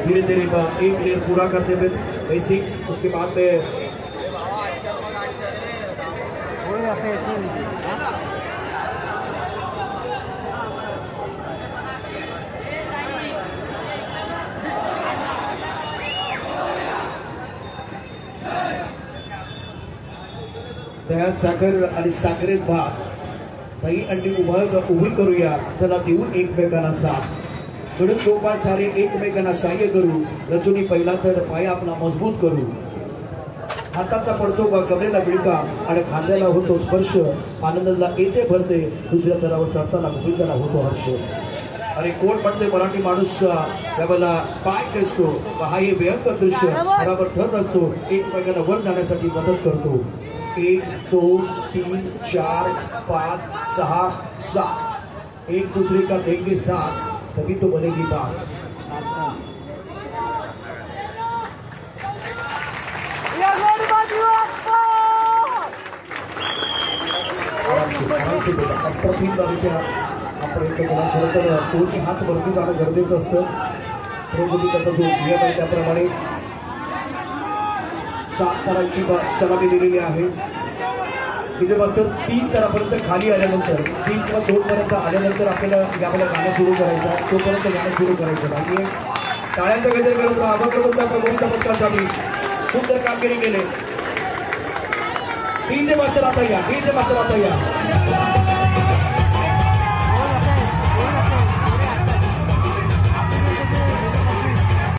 धीरे धीरे एक लेयर पूरा करते हुए बेसिक, उसके बाद में दह्यात साखर आणि साखरेत भात, दही अंडी उभी करूया, चला देऊ एकमेकांना साथ, मिळून गोपाळ सारे एकमेकांना सहाय्य करू, रचुनी पहिला तर पाय आपला मजबूत करू, हाताचा पडतो व कमरेला बिळका आणि खांद्याला होतो स्पर्श, आनंदाला येते भरते, दुसऱ्या तरावर चढताना भूमिकाला होतो हर्ष. आणि कोण म्हणते मराठी माणूस त्यावेळेला पाय खेचतो, हा हे भयंकर दृश्य बराबर ठर असतो, एकमेकांना वर जाण्यासाठी मदत करतो. 1 2 3 4 5 6 7, एक दूसरे का देंगे साथ, तभी तो बनेगी बात. अप्रतिम बाबीच्या खरं तर कोणी हात वरती जाणं गरजेचं असतं. प्रगती त्याचा जो नियम आहे त्याप्रमाणे 7 तरांची सलामी दिलेली आहे. तिथे बसतं 3 तरापर्यंत खाली आल्यानंतर 3 किंवा 2 पर्यंत आल्यानंतर आपल्याला गाणं सुरू करायचं, तोपर्यंत गाणं सुरू करायचं नाही. टाळ्यांचा गजर करत आभार करतो आपल्या गोविंदा पथकासाठी, सुंदर कामगिरी केले. डीजे मास्टर आता या, डीजे मास्टर आता या.